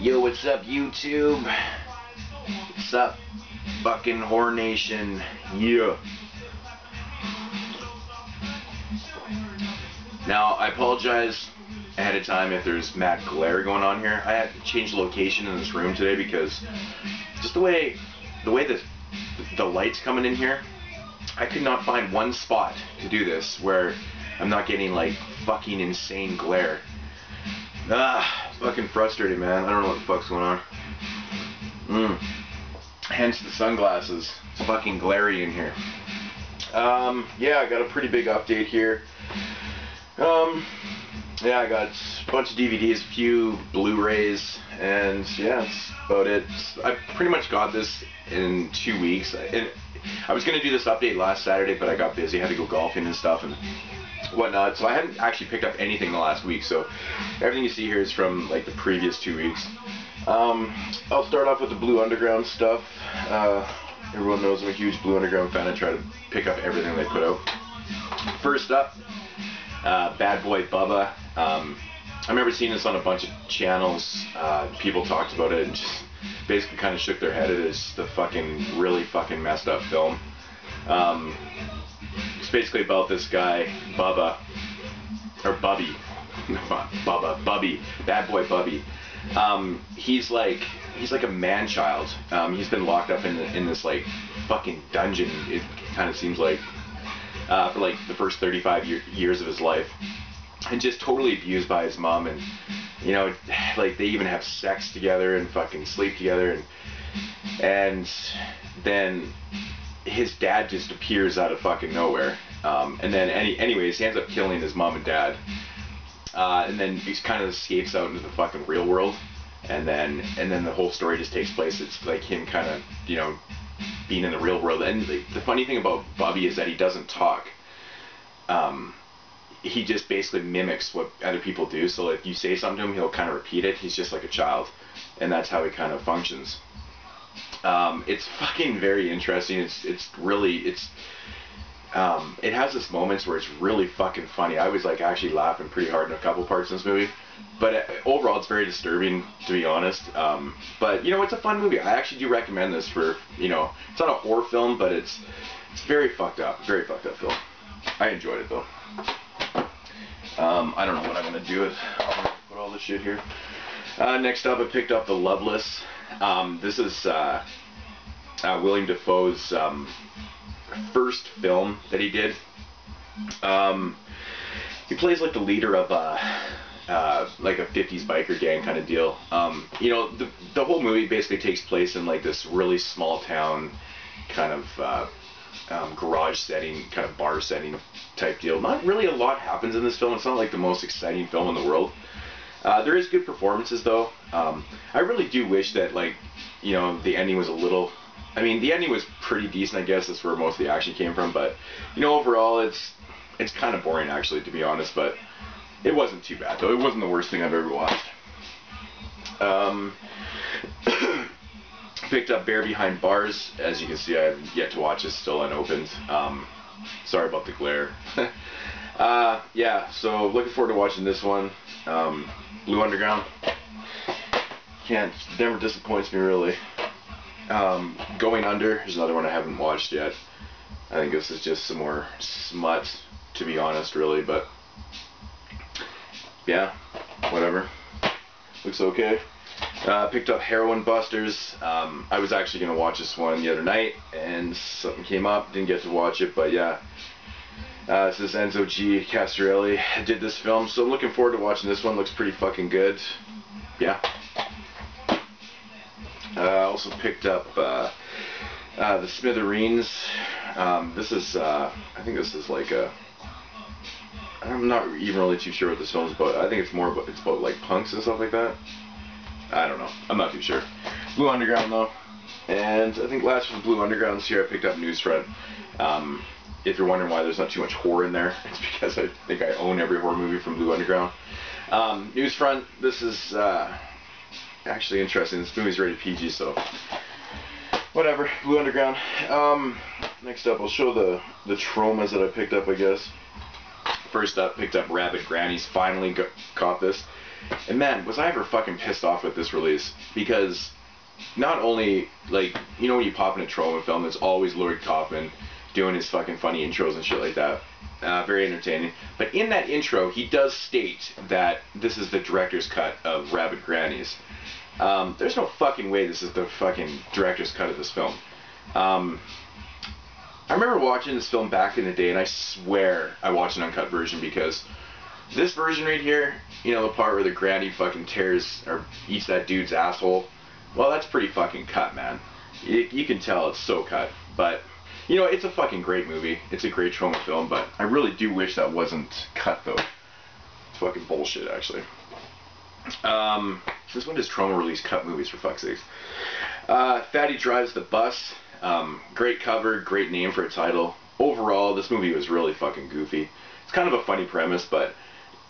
Yo, what's up, YouTube? What's up, fucking Horror Nation? Yeah. Now, I apologize ahead of time if there's mad glare going on here. I had to change location in this room today because just the way the light's coming in here, I could not find one spot to do this where I'm not getting like fucking insane glare. Fucking frustrated, man. I don't know what the fuck's going on. Hence the sunglasses. It's fucking glary in here. Yeah, I got a pretty big update here. Yeah, I got a bunch of DVDs, a few Blu-rays, and yeah, that's about it. I pretty much got this in 2 weeks. And I was going to do this update last Saturday, but I got busy. I had to go golfing and stuff and whatnot, so I hadn't actually picked up anything the last week, so everything you see here is from like the previous 2 weeks. I'll start off with the Blue Underground stuff. Everyone knows I'm a huge Blue Underground fan. I try to pick up everything they put out. First up, Bad Boy Bubba. I remember seeing this on a bunch of channels. People talked about it and just basically kind of shook their head at it. It's the fucking really fucking messed up film. It's basically about this guy, Bubba, or Bubby, Bubba, Bubby, Bad Boy Bubby. He's like a man-child. He's been locked up in this like fucking dungeon. It kind of seems like for like the first 35 years of his life, and just totally abused by his mom. And you know, like they even have sex together and fucking sleep together, and then his dad just appears out of fucking nowhere, and then anyways, he ends up killing his mom and dad, and then he kind of escapes out into the fucking real world, and then the whole story just takes place. It's like him kind of, you know, being in the real world. And the funny thing about Bubby is that he doesn't talk. He just basically mimics what other people do. So if you say something to him, he'll kind of repeat it. He's just like a child, and that's how he kind of functions. It's fucking very interesting. It has this moments where it's really fucking funny. I was like actually laughing pretty hard in a couple parts in this movie, but overall it's very disturbing, to be honest. But you know, it's a fun movie. I actually do recommend this for, you know, it's not a horror film, but it's very fucked up film. I enjoyed it though. I don't know what I'm gonna do with put all this shit here. Next up, I picked up The Loveless. This is William Dafoe's first film that he did. He plays like the leader of like a 50s biker gang kind of deal. You know, the whole movie basically takes place in like this really small town kind of garage setting, kind of bar setting type deal. Not really a lot happens in this film. It's not like the most exciting film in the world. There is good performances though. I really do wish that, like, you know, the ending was a little, I mean, the ending was pretty decent, I guess. That's where most of the action came from, but you know, overall it's kind of boring actually, to be honest, but it wasn't too bad though. It wasn't the worst thing I've ever watched. Picked up Bear Behind Bars. As you can see, I have yet to watch it, still unopened. Sorry about the glare. Yeah, so looking forward to watching this one. Blue Underground. Never disappoints me really. Going Under is another one I haven't watched yet. I think this is just some more smut, to be honest, really, but yeah, whatever. Looks okay. Picked up Heroin Busters. I was actually going to watch this one the other night, and something came up, didn't get to watch it, but yeah. This is Enzo G. Castorelli did this film, so I'm looking forward to watching this one. Looks pretty fucking good. Yeah. I also picked up The Smithereens. This is, I think this is like a, I'm not even really too sure what this film's about. I think it's more about, it's about like punks and stuff like that. I don't know. I'm not too sure. Blue Underground though. And I think last from Blue Underground's here, I picked up Newsfront. If you're wondering why there's not too much horror in there, it's because I think I own every horror movie from Blue Underground. Newsfront, this is actually interesting. This movie's rated PG, so whatever. Blue Underground. Next up, I'll show the Tromas that I picked up, I guess. First up, picked up Rabid Grannies. Finally caught this. And man, was I ever fucking pissed off with this release, because not only, like, you know when you pop in a Troma film, there's always Lloyd Kaufman doing his fucking funny intros and shit like that. Very entertaining. But in that intro, he does state that this is the director's cut of Rabid Grannies. There's no fucking way this is the fucking director's cut of this film. I remember watching this film back in the day, and I swear I watched an uncut version, because this version right here, you know, the part where the granny fucking tears or eats that dude's asshole, well, that's pretty fucking cut, man. You can tell it's so cut. But, you know, it's a fucking great movie. It's a great Troma film, but I really do wish that wasn't cut, though. It's fucking bullshit, actually. Since when does Troma release cut movies, for fuck's sakes? Fatty Drives the Bus. Great cover, great name for a title. Overall, this movie was really fucking goofy. It's kind of a funny premise, but,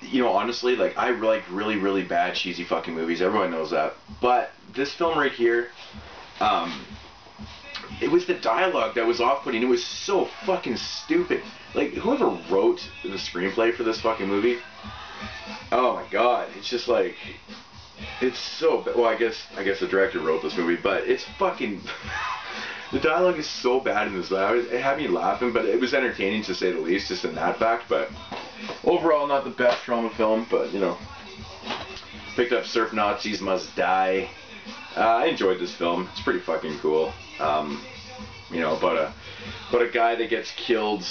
you know, honestly, like, I like really, really bad, cheesy fucking movies. Everyone knows that. But this film right here, it was the dialogue that was off-putting. It was so fucking stupid. Like, whoever wrote the screenplay for this fucking movie, oh my god, it's just like, it's so bad. Well, I guess the director wrote this movie, but it's fucking... The dialogue is so bad in this. It had me laughing, but it was entertaining to say the least, just in that fact. But overall, not the best Troma film, but, you know. Picked up Surf Nazis Must Die. I enjoyed this film. It's pretty fucking cool. You know, about a guy that gets killed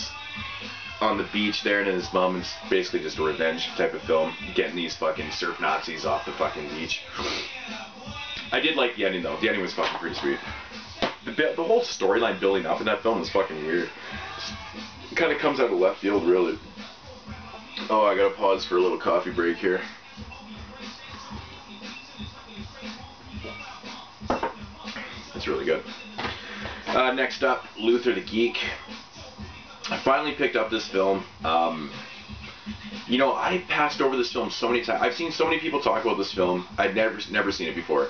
on the beach there, and his mom. It's basically just a revenge type of film, getting these fucking surf Nazis off the fucking beach. I did like the ending, though. The ending was fucking pretty sweet. The whole storyline building up in that film is fucking weird. It kind of comes out of left field, really. Oh, I gotta pause for a little coffee break here. That's really good. Next up, Luther the Geek. I finally picked up this film. You know, I passed over this film so many times. I've seen so many people talk about this film. I'd never seen it before.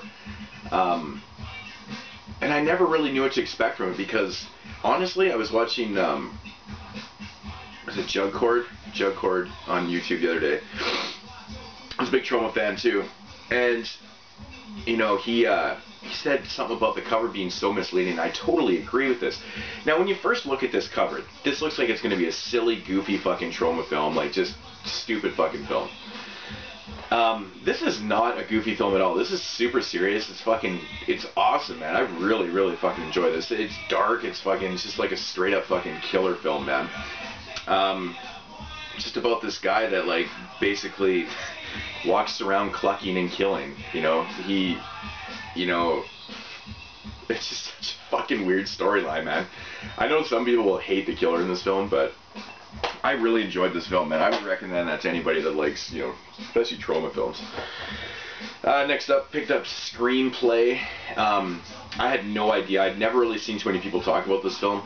And I never really knew what to expect from it, because, honestly, I was watching, was it Jugcord on YouTube the other day. I was a big Troma fan, too. And, you know, he said something about the cover being so misleading. I totally agree with this. Now, when you first look at this cover, this looks like it's going to be a silly, goofy fucking Troma film, like, just stupid fucking film. This is not a goofy film at all. This is super serious. It's awesome, man. I really, really fucking enjoy this. It's dark. It's just like a straight up fucking killer film, man. Just about this guy that, like, basically walks around clucking and killing. You know, it's just such a fucking weird storyline, man. I know some people will hate the killer in this film, but I really enjoyed this film, man. I would recommend that to anybody that likes, you know, especially Troma films. Next up, picked up Screenplay. I had no idea. I'd never really seen too many people talk about this film.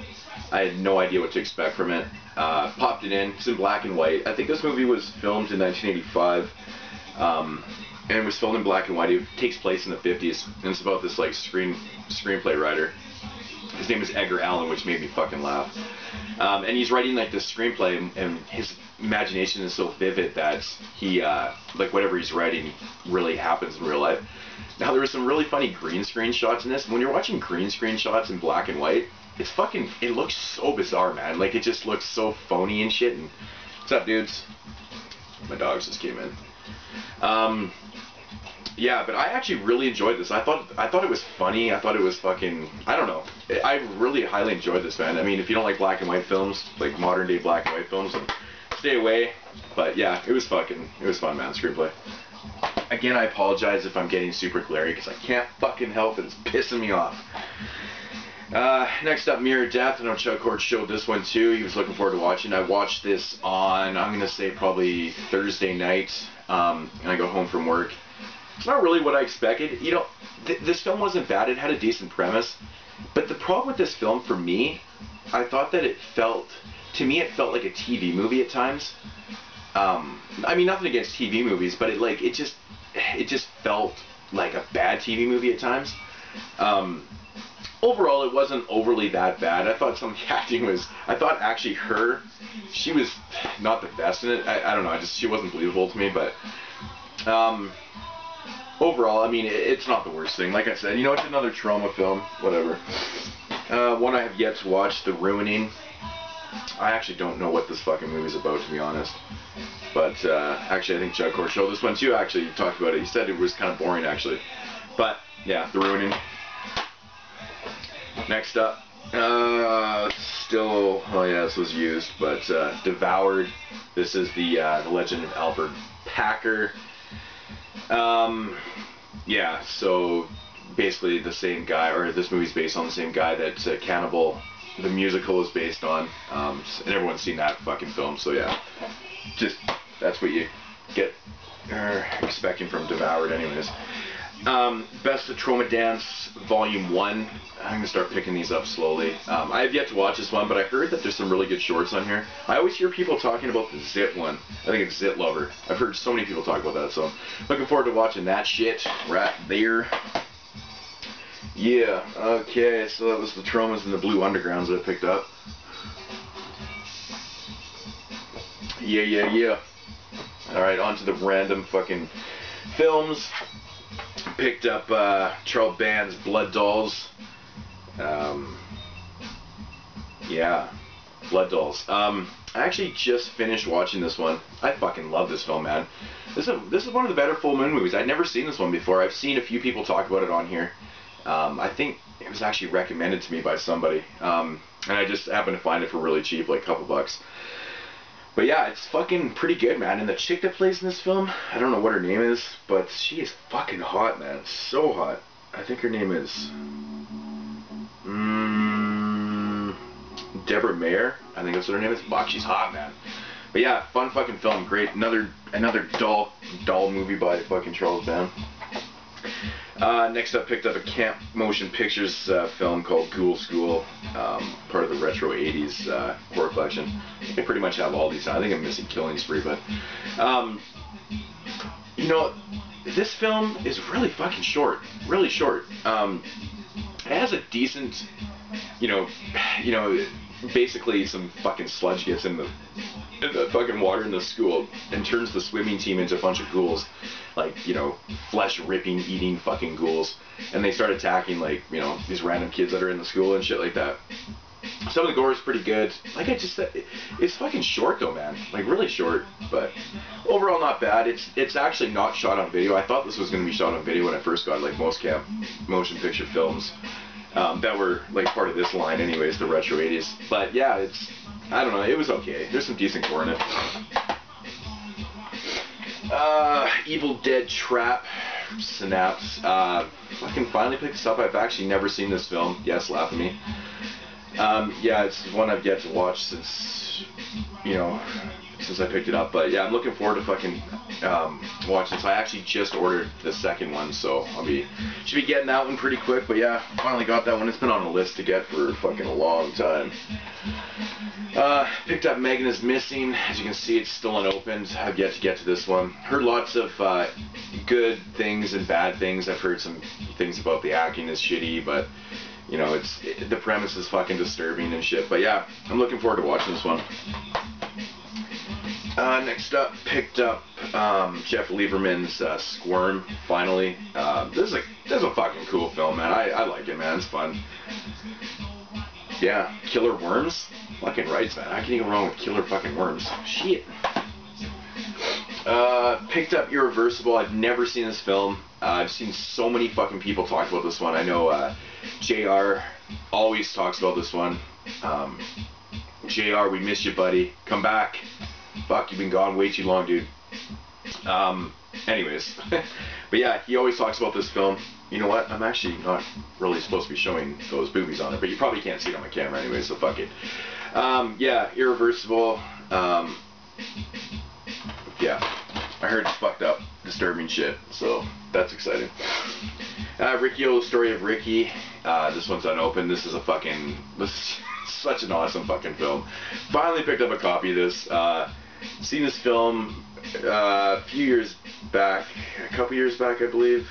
I had no idea what to expect from it. Popped it in. It's in black and white. I think this movie was filmed in 1985. And it was filmed in black and white. It takes place in the 50s. And it's about this, like, screenplay writer. His name is Edgar Allan, which made me fucking laugh. And he's writing, like, this screenplay, and his imagination is so vivid that he, like, whatever he's writing really happens in real life. Now, there were some really funny green screen shots in this. When you're watching green screen shots in black and white, it looks so bizarre, man. Like, it just looks so phony and shit. And what's up, dudes? My dogs just came in. Yeah, but I actually really enjoyed this. I thought it was funny. I thought it was fucking, I don't know. I really highly enjoyed this, man. I mean, if you don't like black and white films, like modern day black and white films, then stay away. But yeah, it was fun, man. Screenplay. Again, I apologize if I'm getting super glary, because I can't fucking help it. It's pissing me off. Next up, Mirror Death. I know Chuck Cord showed this one too. He was looking forward to watching. I watched this on, I'm going to say probably Thursday night, and I got home from work. It's not really what I expected. You know, this film wasn't bad. It had a decent premise. But the problem with this film, for me, I thought that it felt like a TV movie at times. I mean, nothing against TV movies, but it just felt like a bad TV movie at times. Overall, it wasn't overly that bad. I thought some of the acting actually she was not the best in it. I don't know, she wasn't believable to me, but Overall, I mean, it's not the worst thing. Like I said, you know, it's another Troma film, whatever. One I have yet to watch, The Ruining. I actually don't know what this fucking movie's about, to be honest. But, actually, I think Judd Core showed this one too, actually. He talked about it. He said it was kind of boring, actually. But, yeah, The Ruining. Next up, still, oh yeah, this was used, but, Devoured. This is the Legend of Albert Packer. Yeah, so basically the same guy, or this movie's based on the same guy that Cannibal, the musical, is based on, and everyone's seen that fucking film, so yeah, just, that's what you get, expecting from Devoured anyways. Best of Troma Dance, Volume 1. I'm going to start picking these up slowly. I have yet to watch this one, but I heard that there's some really good shorts on here. I always hear people talking about the Zit one. I think it's Zit Lover. I've heard so many people talk about that, so looking forward to watching that shit right there. Yeah, okay, so that was the Tromas and the Blue Undergrounds that I picked up. Yeah. Alright, on to the random fucking films. Picked up Charles Band's Blood Dolls. Yeah, Blood Dolls. I actually just finished watching this one. I fucking love this film, man. This is one of the better full moon movies. I'd never seen this one before. I've seen a few people talk about it on here. I think it was actually recommended to me by somebody, and I just happened to find it for really cheap, like a couple bucks. But yeah, it's fucking pretty good, man. And the chick that plays in this film, I don't know what her name is, but she is fucking hot, man. So hot. I think her name is Deborah Mayer. I think that's what her name is. Fuck, she's hot, man. But yeah, fun fucking film. Great. Another doll movie by fucking Charles Band. Next up, picked up a Camp Motion Pictures film called Ghoul School, part of the Retro 80s horror collection. I pretty much have all these. I think I'm missing Killing Spree, but you know, this film is really fucking short, really short. It has a decent, you know, basically some fucking sludge gets in the fucking water in the school and turns the swimming team into a bunch of ghouls, like, you know, flesh ripping, eating fucking ghouls, and they start attacking, like, you know, these random kids that are in the school and shit like that. Some of the gore is pretty good. Like I just said, it's fucking short though, man. Like really short, but overall not bad. It's actually not shot on video. I thought this was going to be shot on video when I first got it, like most Camp Motion Picture films that were like part of this line anyways, the Retro 80s. But yeah, I don't know, it was okay. There's some decent gore in it. Evil Dead Trap, Synapse. Fucking finally picked this up. I've actually never seen this film. Yes, laugh at me. Yeah, it's one I've yet to watch since, you know, since I picked it up. But yeah, I'm looking forward to fucking watching this. I actually just ordered the second one, so should be getting that one pretty quick. But yeah, finally got that one. It's been on a list to get for fucking a long time. Picked up Megan is Missing. As you can see, it's still unopened. I've yet to get to this one. Heard lots of good things and bad things. I've heard some things about the acting is shitty, but you know, the premise is fucking disturbing and shit. But yeah, I'm looking forward to watching this one. Next up, picked up Jeff Lieberman's Squirm, finally. This is a fucking cool film, man. I like it, man. It's fun. Yeah, Killer Worms? Fucking rights, man. How can you go wrong with Killer fucking Worms? Shit. Picked up Irreversible. I've never seen this film. I've seen so many fucking people talk about this one. I know JR always talks about this one. JR, we miss you, buddy. Come back. Fuck, you've been gone way too long, dude. Anyways. But yeah, he always talks about this film. You know what? I'm actually not really supposed to be showing those boobies on it, but you probably can't see it on my camera anyway, so fuck it. Yeah, Irreversible. Yeah, I heard it's fucked up, disturbing shit, so that's exciting. Riccio, Story of Ricky. This one's unopened. This is such an awesome fucking film. Finally picked up a copy of this. Seen this film a few years back, a couple years back, I believe.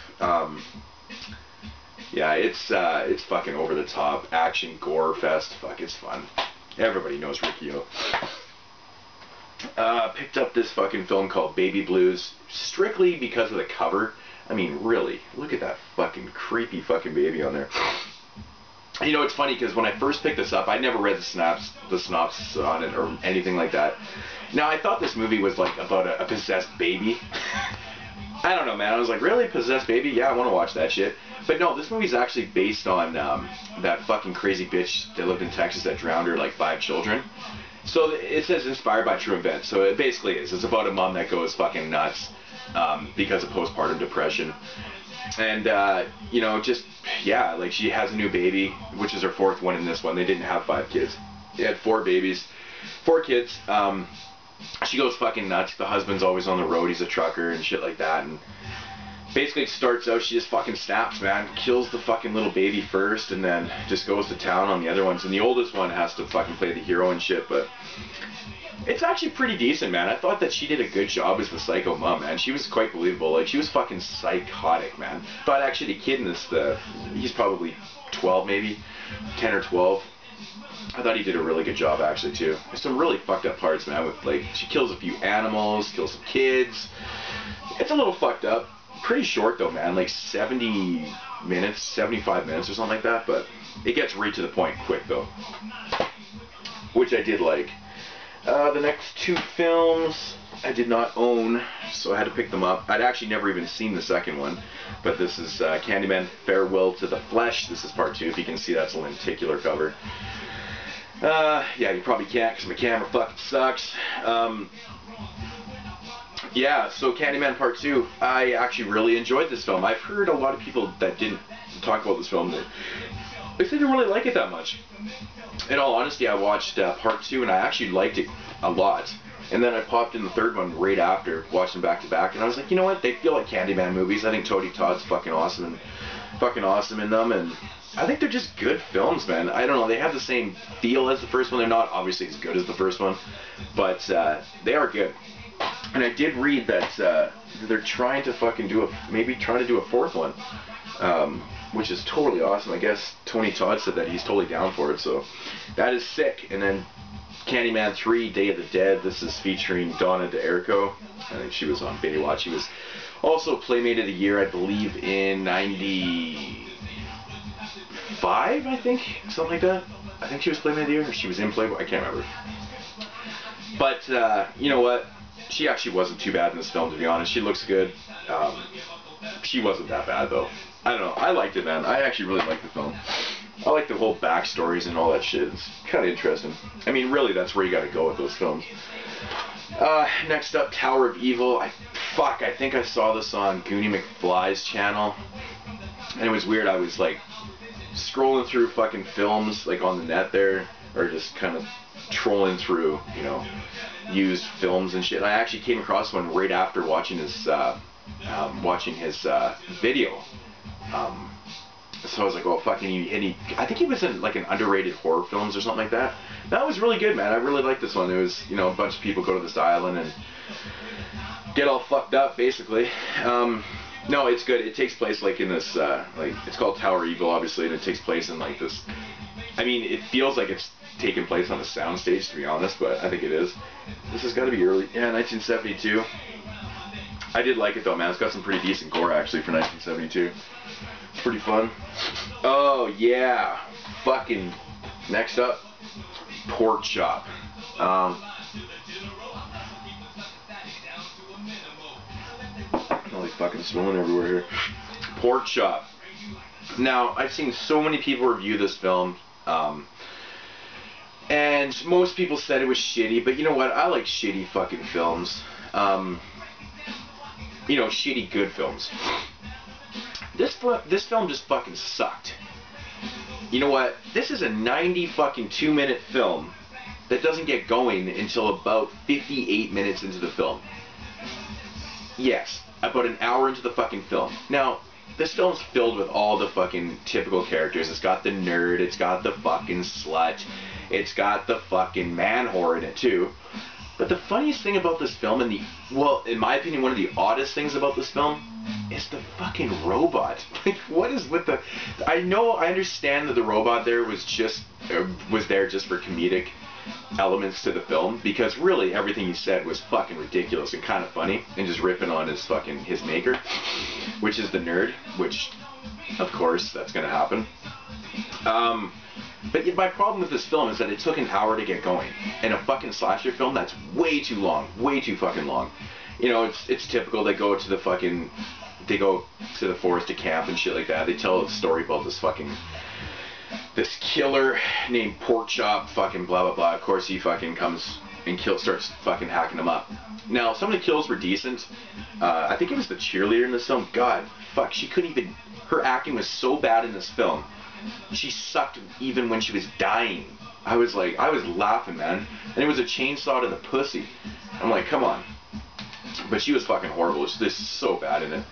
Yeah, it's fucking over the top, action, gore fest. Fuck, it's fun. Everybody knows Riccio. Picked up this fucking film called Baby Blues strictly because of the cover. I mean, really, look at that fucking creepy fucking baby on there. You know, it's funny because when I first picked this up, I never read the synopsis on it or anything like that. Now, I thought this movie was like about a possessed baby. I don't know, man. I was like, really? Possessed baby? Yeah, I want to watch that shit. But no, this movie's actually based on that fucking crazy bitch that lived in Texas that drowned her like 5 children. So it says inspired by true events. So it basically is. It's about a mom that goes fucking nuts because of postpartum depression. And, you know, just, yeah, like she has a new baby, which is her 4th one in this one. They didn't have 5 kids. They had 4 babies, 4 kids. She goes fucking nuts. The husband's always on the road. He's a trucker and shit like that. And basically it starts out, she just fucking snaps, man. Kills the fucking little baby first and then just goes to town on the other ones. And the oldest one has to fucking play the hero and shit, but it's actually pretty decent, man. I thought that she did a good job as the psycho mom, man. She was quite believable. Like, she was fucking psychotic, man. Thought actually the kid in this, he's probably 12 maybe, 10 or 12. I thought he did a really good job, actually, too. There's some really fucked up parts, man, with, like, she kills a few animals, kills some kids. It's a little fucked up. Pretty short, though, man. Like, 70 minutes, 75 minutes or something like that, but it gets right to the point quick, though. Which I did like. The next 2 films I did not own, so I had to pick them up. I'd actually never even seen the second one, but this is Candyman Farewell to the Flesh. This is part 2, if you can see that's a lenticular cover. Yeah, you probably can't because my camera fucking sucks. Yeah, so Candyman Part 2, I actually really enjoyed this film. I've heard a lot of people that didn't talk about this film, they said they didn't really like it that much. In all honesty, I watched Part 2 and I actually liked it a lot. And then I popped in the 3rd one right after, watched them back to back, and I was like, you know what, they feel like Candyman movies. I think Tony Todd's fucking awesome in them, and I think they're just good films, man. I don't know, they have the same feel as the first one. They're not obviously as good as the first one, but they are good. And I did read that they're trying to fucking do maybe trying to do a 4th one, which is totally awesome. I guess Tony Todd said that he's totally down for it, so that is sick. And then Candyman 3, Day of the Dead. This is featuring Donna D'Errico. I think she was on Baywatch. She was also Playmate of the Year, I believe, in 95, I think, something like that. I think she was Playmate of the Year, or she was in Playboy. I can't remember. But you know what? She actually wasn't too bad in this film, to be honest. She looks good. She wasn't that bad, though. I don't know. I liked it, man. I actually really liked the film. I like the whole backstories and all that shit. It's kind of interesting. I mean, really, that's where you got to go with those films. Next up, Tower of Evil. I think I saw this on Goonie McFly's channel. And it was weird. I was, like, scrolling through fucking films, like, on the net there. Or just kind of trolling through, you know, used films and shit. And I actually came across one right after watching his video. So I was like, oh, fucking, I think he was in, like, an underrated horror films or something like that. That was really good, man. I really liked this one. It was, you know, a bunch of people go to this island and get all fucked up, basically. No, it's good. It takes place, like, in this, like, it's called Tower of Evil, obviously, and it takes place in, like, this, I mean, it feels like it's taking place on a soundstage, to be honest, but I think it is. This has got to be early, yeah, 1972. I did like it, though, man. It's got some pretty decent gore, actually, for 1972. It's pretty fun. Oh, yeah. Fucking, next up, Pork Chop. Holy fucking swilling everywhere here. Pork Chop. Now, I've seen so many people review this film, and most people said it was shitty, but you know what? I like shitty fucking films. You know, shitty good films. This film just fucking sucked. You know what? This is a 92-minute film that doesn't get going until about 58 minutes into the film. Yes, about an hour into the fucking film. Now, this film's filled with all the fucking typical characters. It's got the nerd, it's got the fucking slut, it's got the fucking man whore in it too. But the funniest thing about this film, and well, in my opinion, one of the oddest things about this film is the fucking robot. Like, what is with the... I understand that the robot there was there just for comedic elements to the film, because really everything he said was fucking ridiculous and kind of funny and just ripping on his maker, which is the nerd, which of course that's gonna happen. But my problem with this film is that it took an hour to get going, and a fucking slasher film, that's way too long, way too fucking long. You know, it's typical. They go to the forest to camp and shit like that. They tell a story about this killer named Porkchop, fucking blah blah blah. Of course, he fucking comes and starts fucking hacking them up. Now, some of the kills were decent. I think it was the cheerleader in this film. God, fuck, she couldn't even. Her acting was so bad in this film. She sucked even when she was dying. I was laughing, man. And it was a chainsaw to the pussy. I'm like, come on. But she was fucking horrible. She was so bad in it.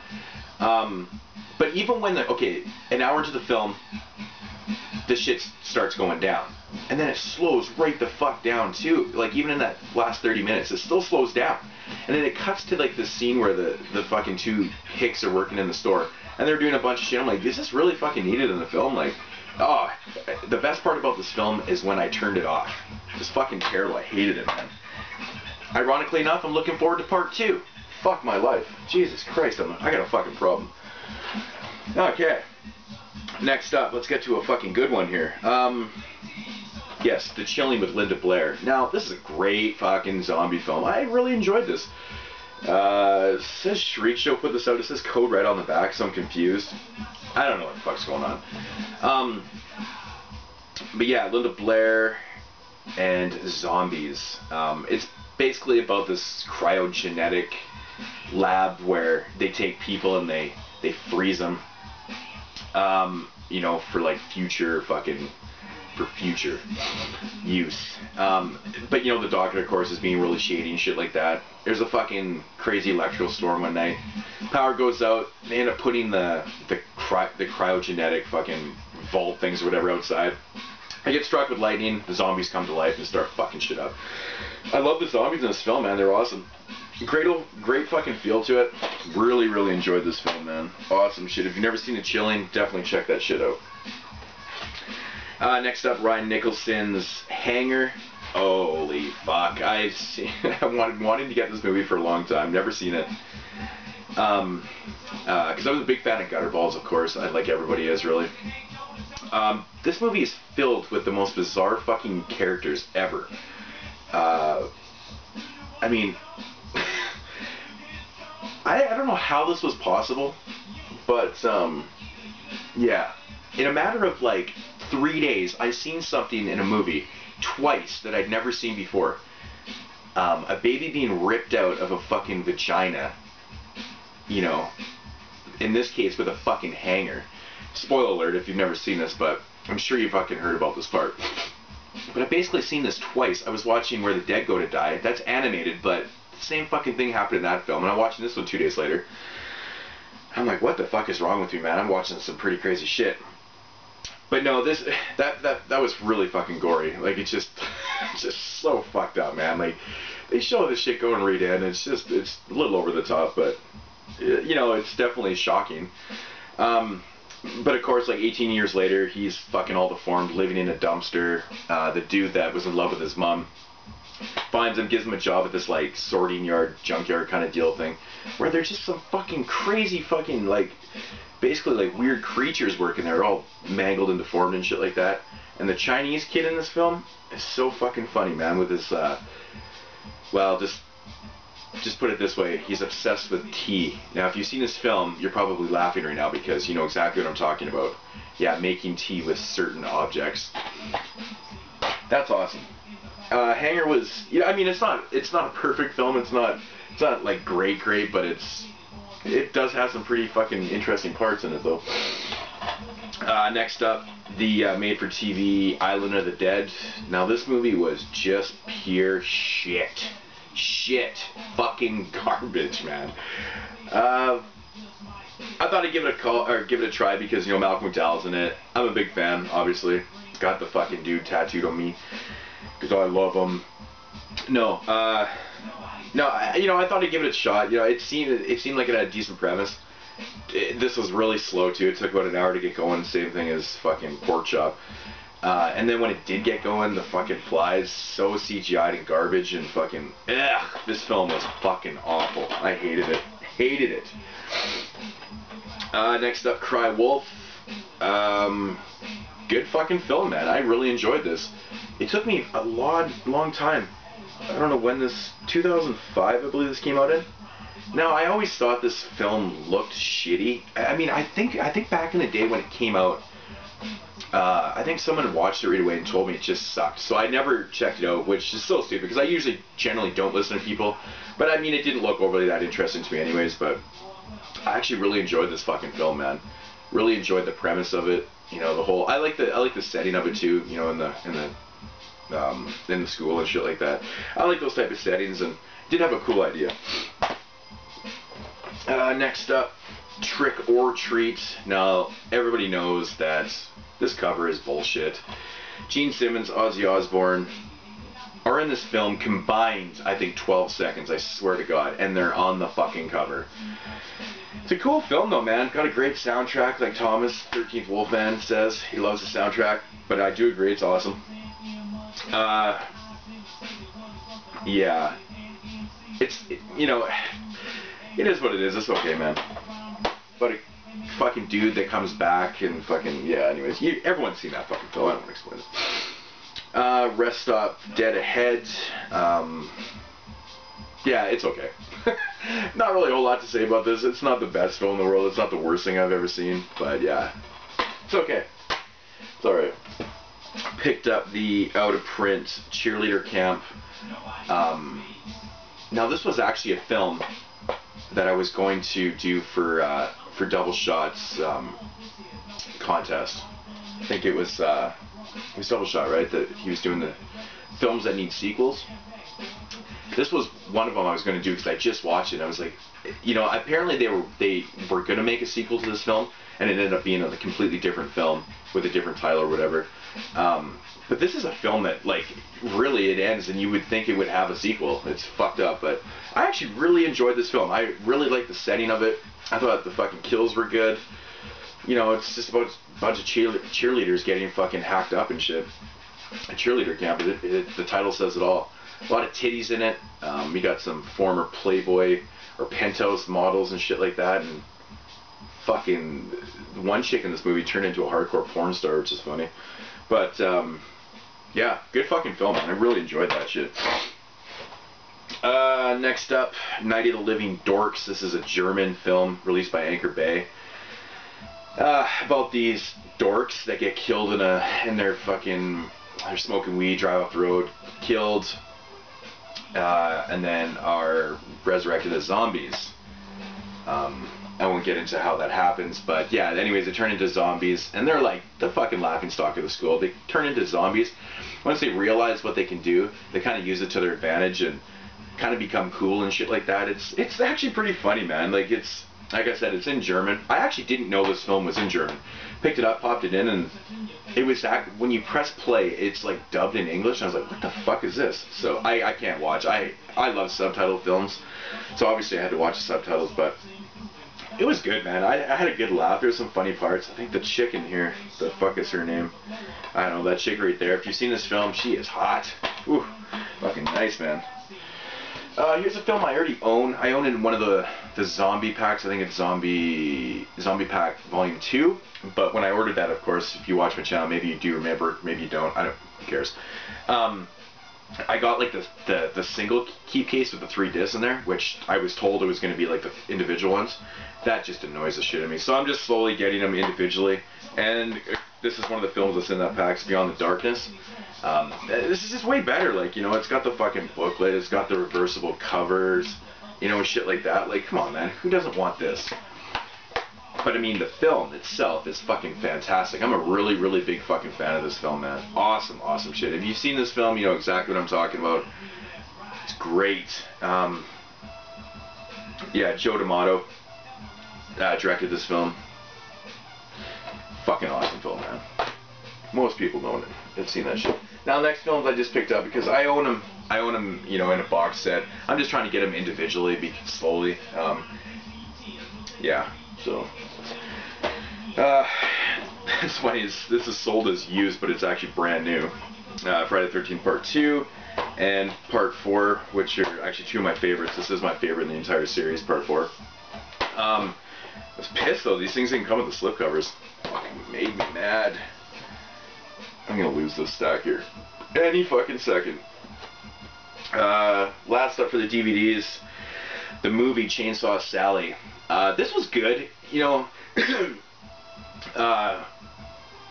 But even when an hour into the film, the shit starts going down. And then it slows right the fuck down too. Like, even in that last 30 minutes, it still slows down. And then it cuts to like this scene where the fucking two hicks are working in the store. And they're doing a bunch of shit. I'm like, is this really fucking needed in the film? Like, oh, the best part about this film is when I turned it off. It was fucking terrible. I hated it, man. Ironically enough, I'm looking forward to part 2. Fuck my life. Jesus Christ, I got a fucking problem. Okay. Next up, let's get to a fucking good one here. Yes, The Chilling with Linda Blair. Now, this is a great fucking zombie film. I really enjoyed this. It says Shriek Show put this out. It says Code Red on the back, so I'm confused. I don't know what the fuck's going on. But yeah, Linda Blair and zombies. It's basically about this cryogenetic lab where they take people and they freeze them. You know, for like future use. But you know, the doctor of course is being really shady and shit like that. There's a fucking crazy electrical storm one night. Power goes out. They end up putting the cryogenetic fucking vault things or whatever outside. I get struck with lightning. The zombies come to life and start fucking shit up. I love the zombies in this film, man. They're awesome. Great fucking feel to it. Really, really enjoyed this film, man. Awesome shit. If you've never seen The Chilling, definitely check that shit out. Next up, Ryan Nicholson's Hanger. Holy fuck. I've wanted to get this movie for a long time. Never seen it. Because I was a big fan of Gutterballs, of course. Like everybody is, really. This movie is filled with the most bizarre fucking characters ever. I mean, I don't know how this was possible, but, yeah. In a matter of, like, 3 days, I've seen something in a movie twice that I'd never seen before. A baby being ripped out of a fucking vagina, you know, in this case with a fucking hanger. Spoiler alert if you've never seen this, but I'm sure you fucking heard about this part. But I've basically seen this twice. I was watching Where the Dead Go to Die. That's animated, but the same fucking thing happened in that film. And I'm watching this one 2 days later. I'm like, what the fuck is wrong with me, man? I'm watching some pretty crazy shit. But no, that was really fucking gory. Like, it's just so fucked up, man. Like, they show this shit going right in. It's a little over the top, but you know, it's definitely shocking. But of course, like 18 years later, he's fucking all deformed, living in a dumpster. The dude that was in love with his mom finds him, gives him a job at this like sorting yard, junkyard kind of deal thing, where there's just some fucking crazy fucking like, basically like weird creatures working there, all mangled and deformed and shit like that. And the Chinese kid in this film is so fucking funny, man, with his, well, just put it this way, he's obsessed with tea. Now, if you've seen this film, you're probably laughing right now because you know exactly what I'm talking about. Yeah, making tea with certain objects. That's awesome. Hanger was, you know, I mean, it's not a perfect film. It's not like great, but it does have some pretty fucking interesting parts in it, though. Next up, the made-for-TV Island of the Dead. Now, this movie was just pure shit. Fucking garbage, man. I thought I'd give it a call, or give it a try because, you know, Malcolm McDowell's in it. I'm a big fan, obviously. Got the fucking dude tattooed on me because I love him. No, you know, I thought I'd give it a shot. You know, it seemed like it had a decent premise. This was really slow too. It took about an hour to get going. Same thing as fucking Porkchop. And then when it did get going, the fucking flies, so CGI'd and garbage and fucking, this film was fucking awful. I hated it. Hated it. Next up, Cry Wolf. Good fucking film, man. I really enjoyed this. It took me a long time. I don't know when this, 2005 I believe this came out in. Now, I always thought this film looked shitty. I mean, I think back in the day when it came out, I think someone watched it right away and told me it just sucked. So I never checked it out, which is so stupid because I usually generally don't listen to people. But I mean, it didn't look overly that interesting to me anyways, but I actually really enjoyed this fucking film, man. Really enjoyed the premise of it. You know, the whole, I like the setting of it too, you know, in the school and shit like that. I like those type of settings and did have a cool idea. Next up, Trick or Treat. Now, everybody knows that this cover is bullshit. Gene Simmons, Ozzy Osbourne are in this film combined, I think, 12 seconds, I swear to God, and they're on the fucking cover. It's a cool film though, man. Got a great soundtrack, like Thomas, 13th Wolfman, says. He loves the soundtrack, but I do agree, it's awesome. Yeah. You know, it is what it is. It's okay, man. But a fucking dude that comes back and fucking, yeah, anyways. Everyone's seen that fucking film. I don't want to explain it. Rest Stop, Dead Ahead. Yeah, it's okay. Not really a whole lot to say about this. It's not the best film in the world. It's not the worst thing I've ever seen. But yeah, it's okay. It's alright. Picked up the out-of-print Cheerleader Camp. Now this was actually a film that I was going to do for Double Shot's contest. I think it was Double Shot, right? That he was doing the films that need sequels. This was one of them I was going to do because I just watched it. I was like, you know, apparently they were going to make a sequel to this film, and it ended up being a completely different film with a different title or whatever. But this is a film that, like, really it ends and you would think it would have a sequel. It's fucked up, but I actually really enjoyed this film. I really liked the setting of it. I thought the fucking kills were good. You know, it's just about a bunch of cheerleaders getting fucking hacked up and shit. A cheerleader camp, the title says it all. A lot of titties in it. We got some former Playboy or Penthouse models and shit like that, and fucking one chick in this movie turned into a hardcore porn star, which is funny. But yeah, good fucking film, man. I really enjoyed that shit. Next up, Night of the Living Dorks. This is a German film released by Anchor Bay. About these dorks that get killed in their fucking, they're smoking weed, drive off the road, killed, and then are resurrected as zombies. I won't get into how that happens, but yeah, anyways, they turn into zombies, and they're like the fucking laughingstock of the school. They turn into zombies. Once they realize what they can do, they kind of use it to their advantage and kind of become cool and shit like that. It's actually pretty funny, man. Like I said, it's in German. I actually didn't know this film was in German. Picked it up, popped it in, and it was when you press play, it's like dubbed in English. And I was like, what the fuck is this? So I can't watch. I love subtitle films, so obviously I had to watch the subtitles, but it was good, man. I had a good laugh. There's some funny parts. I think the chick in here, the fuck is her name? I don't know, that chick right there. If you've seen this film, she is hot. Ooh, fucking nice, man. Here's a film I already own. I own it in one of the zombie packs. I think it's Zombie Pack Volume 2. But when I ordered that, of course, if you watch my channel, maybe you do remember, maybe you don't. Who cares? I got like the single keep case with the 3 discs in there, which I was told it was going to be like the individual ones. That just annoys the shit out of me. So I'm just slowly getting them individually. And this is one of the films that's in that pack, Beyond the Darkness. This is just way better. Like, you know, it's got the fucking booklet, it's got the reversible covers, you know, and shit like that. Like, come on, man, who doesn't want this? But I mean, the film itself is fucking fantastic. I'm a really, really big fucking fan of this film, man. Awesome, awesome shit. If you've seen this film, you know exactly what I'm talking about. It's great. Yeah, Joe D'Amato directed this film. Fucking awesome film, man. Most people know it. They've seen that shit. Now, next films I just picked up because I own them, you know, in a box set. I'm just trying to get them individually, slowly. Yeah. So, it's funny, this is sold as used, but it's actually brand new. Friday the 13th Part 2 and Part 4, which are actually two of my favorites. This is my favorite in the entire series, Part 4. I was pissed though, these things didn't come with the slipcovers. Fucking made me mad. I'm gonna lose this stack here any fucking second. Last up for the DVDs, the movie Chainsaw Sally. This was good, you know.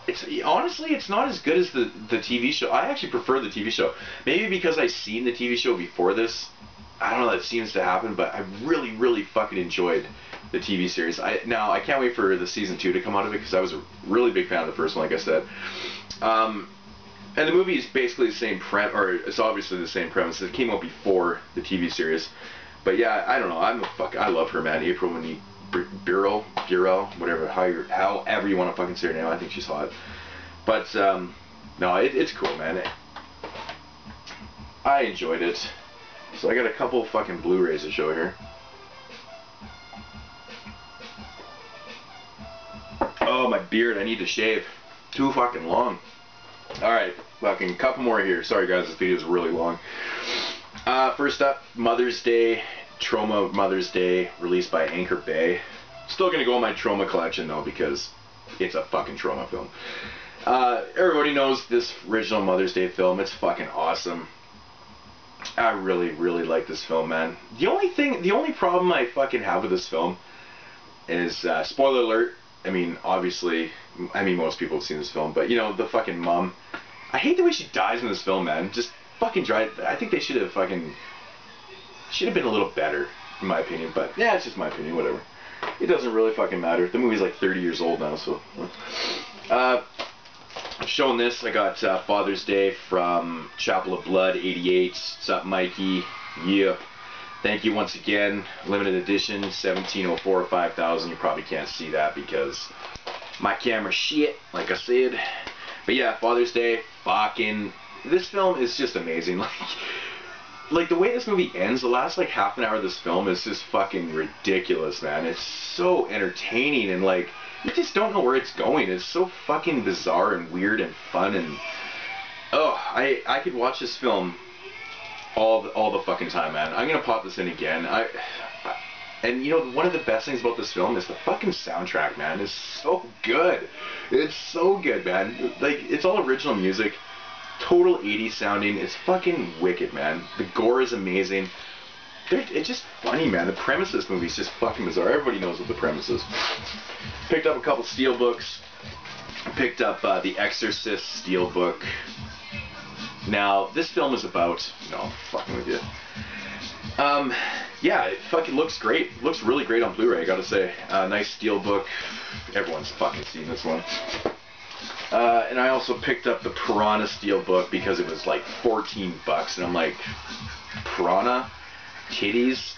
It's not as good as the TV show. I actually prefer the TV show. Maybe because I seen the TV show before this. I don't know, that seems to happen, but I really fucking enjoyed the TV series. Now I can't wait for the season 2 to come out of it, because I was a really big fan of the first one, like I said. And the movie is basically the same or it's obviously the same premise. It came out before the TV series. But yeah, I don't know. I love her, man. April Burrell, whatever, however you want to fucking say her name. I think she's hot. But no, it's cool, man. I enjoyed it. So I got a couple fucking Blu-rays to show here. Oh, my beard, I need to shave. Too fucking long. Alright, fucking couple more here. Sorry guys, this video is really long. First up, Mother's Day, Troma Mother's Day, released by Anchor Bay. Still gonna go in my Troma collection though, because it's a fucking Troma film. Everybody knows this original Mother's Day film. It's fucking awesome. I really like this film, man. The only problem I fucking have with this film is, spoiler alert, I mean, obviously, most people have seen this film, but, you know, the fucking mom. I hate the way she dies in this film, man. Just fucking drive. I think they should have been a little better, in my opinion, but, yeah, it's just my opinion, whatever. It doesn't really fucking matter. The movie's like 30 years old now, so. Showing this, I got Father's Day from Chapel of Blood, 88. What's up, Mikey? Yeah. Thank you once again. Limited edition, 1704 5000. You probably can't see that because my camera's shit, like I said. But yeah, Father's Day, fucking. This film is just amazing. Like the way this movie ends, the last like half an hour of this film is just fucking ridiculous, man. It's so entertaining and like you just don't know where it's going. It's so fucking bizarre and weird and fun and oh, I could watch this film all the fucking time, man. I'm gonna pop this in again. And you know, one of the best things about this film is the fucking soundtrack, man. It's so good. It's so good, man. Like it's all original music. Total 80s sounding. It's fucking wicked, man. The gore is amazing. It's just funny, man. The premise of this movie is just fucking bizarre. Everybody knows what the premise is. Picked up a couple steelbooks. Picked up The Exorcist steelbook. Now, this film is about... No, I'm fucking with you. Yeah, it fucking looks great. It looks really great on Blu-ray, I gotta say. Nice steelbook. Everyone's fucking seen this one. And I also picked up the Piranha steelbook because it was like 14 bucks, and I'm like, Piranha titties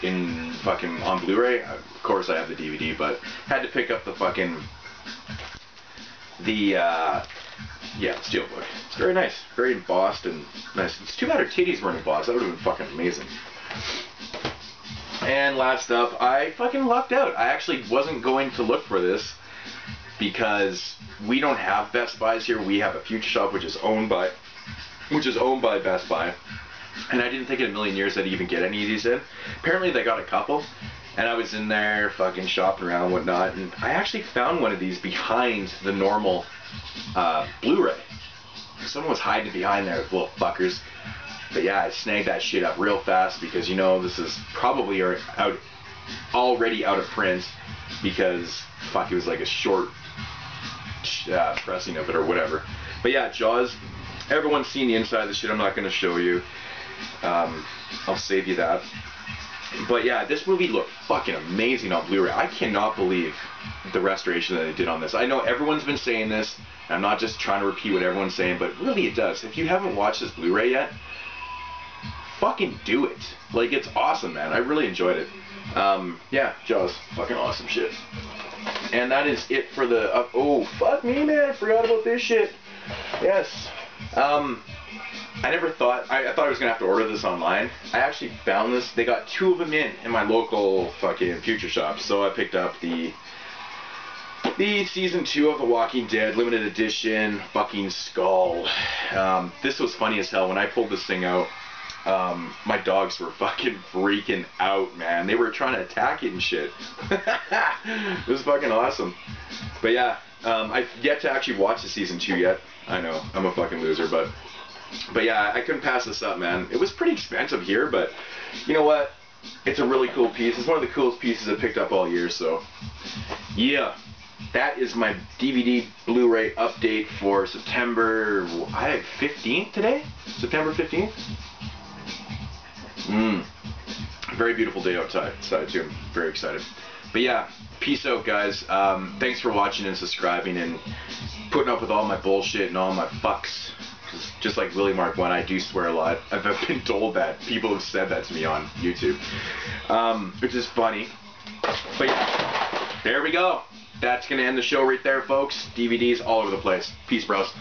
in fucking on Blu-ray. Of course, I have the DVD, but had to pick up the fucking yeah, steelbook. It's very nice, very embossed and nice. It's too bad her titties weren't embossed. That would have been fucking amazing. And last up, I fucking lucked out. I actually wasn't going to look for this, because we don't have Best Buys here. We have a Future Shop, which is owned by Best Buy, and I didn't think in a million years I'd even get any of these in. Apparently they got a couple, and I was in there fucking shopping around and whatnot, and I actually found one of these behind the normal Blu-ray. Someone was hiding behind there, little fuckers. But yeah, I snagged that shit up real fast because, you know, this is probably already out of print, because fuck, it was like a short pressing of it or whatever. But yeah, Jaws. Everyone's seen the inside of the shit. I'm not going to show you. I'll save you that. But yeah, this movie looked fucking amazing on Blu-ray. I cannot believe the restoration that they did on this. I know everyone's been saying this. I'm not just trying to repeat what everyone's saying, but really it does. If you haven't watched this Blu-ray yet, fucking do it. Like, it's awesome, man. I really enjoyed it. Yeah, Jaws. Fucking awesome shit. And that is it for the... oh, fuck me, man. I forgot about this shit. Yes. I never thought... I thought I was going to have to order this online. I actually found this. They got 2 of them in my local fucking Future Shop. So I picked up the The season 2 of The Walking Dead limited edition fucking skull. This was funny as hell when I pulled this thing out. My dogs were fucking freaking out, man. They were trying to attack it and shit. It was fucking awesome. But yeah, I've yet to actually watch the season 2 yet. I know, I'm a fucking loser, but yeah, I couldn't pass this up, man. It was pretty expensive here, but you know what? It's a really cool piece. It's one of the coolest pieces I picked up all year, so yeah. That is my DVD Blu-ray update for September 15th today? September 15th? Very beautiful day outside too. I'm very excited. But yeah, peace out, guys. Thanks for watching and subscribing and putting up with all my bullshit and all my fucks. Just like Willie Mark 1, I do swear a lot. I've been told that. People have said that to me on YouTube. Which is funny. But yeah, there we go. That's going to end the show right there, folks. DVDs all over the place. Peace, bros.